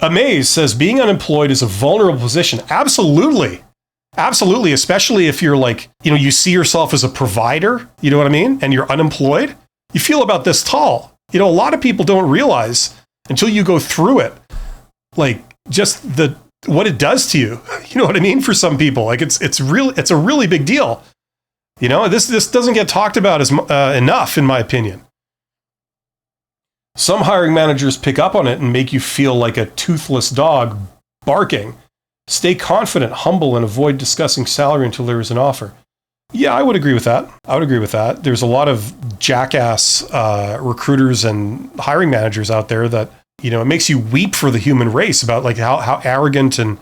Amaze says being unemployed is a vulnerable position. Absolutely. Absolutely. Especially if you're like, you see yourself as a provider, you know what I mean? And you're unemployed. You feel about this tall. A lot of people don't realize until you go through it, like just what it does to you. You know what I mean? For some people, like it's a really big deal. This doesn't get talked about as enough, in my opinion. Some hiring managers pick up on it and make you feel like a toothless dog barking. Stay confident, humble, and avoid discussing salary until there is an offer. Yeah, I would agree with that. There's a lot of jackass recruiters and hiring managers out there that, it makes you weep for the human race about like how arrogant and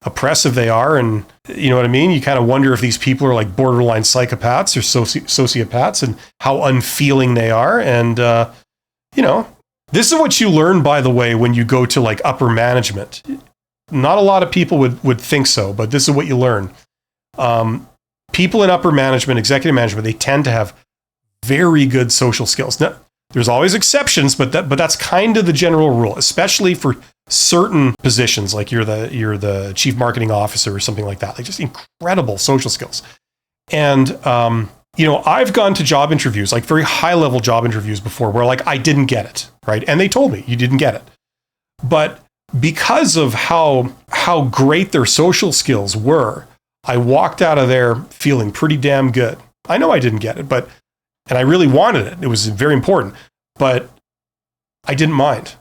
oppressive they are. And you know what I mean? You kind of wonder if these people are like borderline psychopaths or sociopaths and how unfeeling they are. And, this is what you learn, by the way, when you go to like upper management. Not a lot of people would think so, but this is what you learn. People in upper management, executive management, they tend to have very good social skills. Now, there's always exceptions, but that's kind of the general rule, especially for certain positions, like you're the chief marketing officer or something like that. Like just incredible social skills. And I've gone to job interviews, like very high level job interviews before, where like I didn't get it, right? And they told me you didn't get it, but because of how great their social skills were, I walked out of there feeling pretty damn good. I know I didn't get it, and I really wanted it. It was very important, but I didn't mind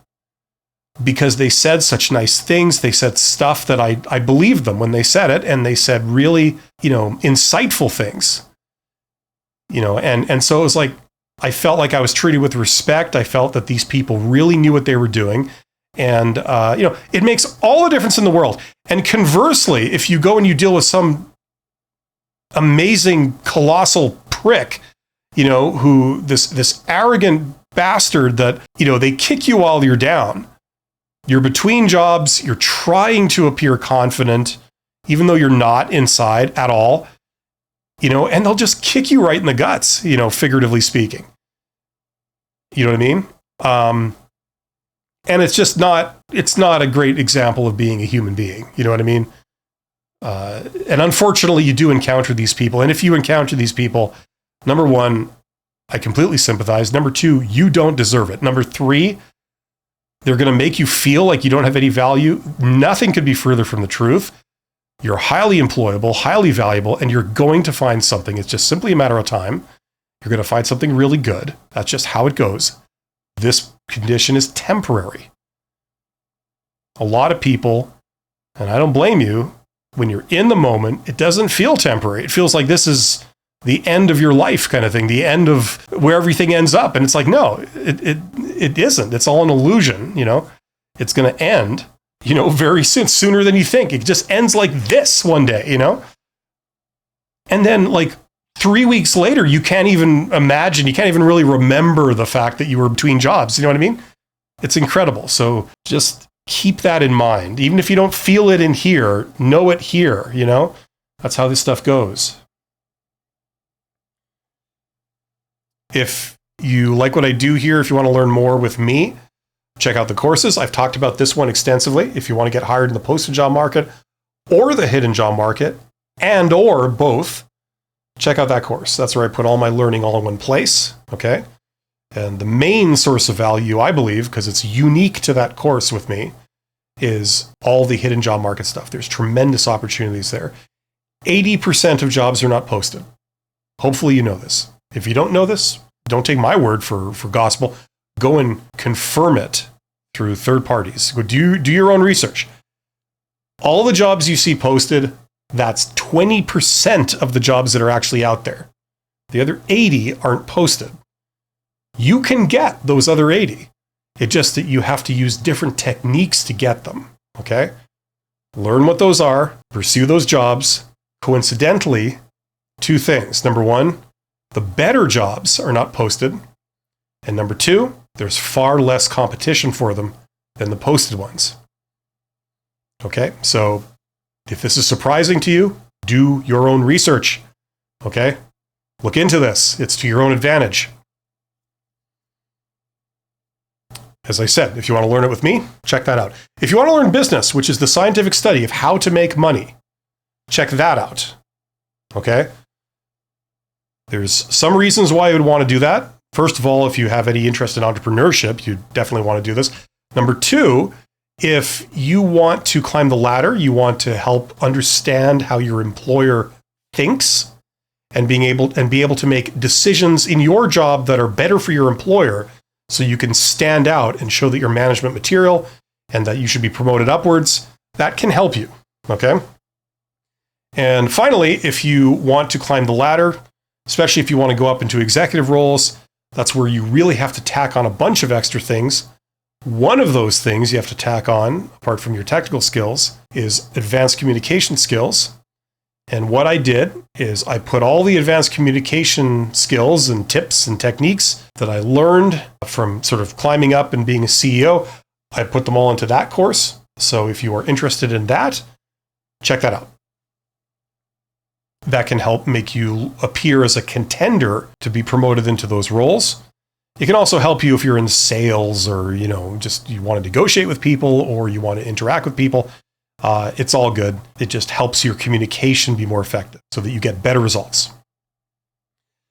because they said such nice things. They said stuff that I believed them when they said it, and they said really, insightful things, and so it was like, I felt like I was treated with respect. I felt that these people really knew what they were doing. And, it makes all the difference in the world. And conversely, if you go and you deal with some amazing, colossal prick, who this arrogant bastard that, they kick you while you're down. You're between jobs. You're trying to appear confident, even though you're not inside at all, and they'll just kick you right in the guts, figuratively speaking. You know what I mean? And it's not a great example of being a human being. You know what I mean? And unfortunately, you do encounter these people. And if you encounter these people, number one, I completely sympathize. Number two, you don't deserve it. Number three, they're going to make you feel like you don't have any value. Nothing could be further from the truth. You're highly employable, highly valuable, and you're going to find something. It's just simply a matter of time. You're going to find something really good. That's just how it goes. This condition is temporary. A lot of people, and I don't blame you, when you're in the moment, it doesn't feel temporary. It feels like this is the end of your life kind of thing, the end of where everything ends up. And it's like, no, it isn't. It's all an illusion, It's going to end, very soon, sooner than you think. It just ends like this one day, And then like 3 weeks later, you can't even imagine, you can't even really remember the fact that you were between jobs. You know what I mean? It's incredible. So just keep that in mind. Even if you don't feel it in here, know it here, That's how this stuff goes. If you like what I do here, if you want to learn more with me, check out the courses. I've talked about this one extensively. If you want to get hired in the posted job market or the hidden job market and or both, check out that course. That's where I put all my learning all in one place, okay? And the main source of value, I believe, because it's unique to that course with me, is all the hidden job market stuff. There's tremendous opportunities there. 80% of jobs are not posted. Hopefully you know this. If you don't know this, don't take my word for gospel. Go and confirm it through third parties. Go do your own research. All the jobs you see posted, that's 20% of the jobs that are actually out there. The other 80 aren't posted. You can get those other 80. It's just that you have to use different techniques to get them, okay? Learn what those are, pursue those jobs. Coincidentally, two things. Number one, the better jobs are not posted. And number two, there's far less competition for them than the posted ones. Okay, so if this is surprising to you, do your own research, okay? Look into this. It's to your own advantage. As I said, if you want to learn it with me, check that out. If you want to learn business, which is the scientific study of how to make money, check that out. Okay? There's some reasons why you would want to do that. First of all, if you have any interest in entrepreneurship, you definitely want to do this. Number two, if you want to climb the ladder, you want to help understand how your employer thinks and be able to make decisions in your job that are better for your employer, so you can stand out and show that you're management material and that you should be promoted upwards. That can help you, okay? And finally, if you want to climb the ladder, especially if you want to go up into executive roles, that's where you really have to tack on a bunch of extra things. One of those things you have to tack on, apart from your technical skills, is advanced communication skills. And what I did is I put all the advanced communication skills and tips and techniques that I learned from sort of climbing up and being a CEO, I put them all into that course. So if you are interested in that, check that out. That can help make you appear as a contender to be promoted into those roles. It can also help you if you're in sales or, just you want to negotiate with people or you want to interact with people. It's all good. It just helps your communication be more effective so that you get better results.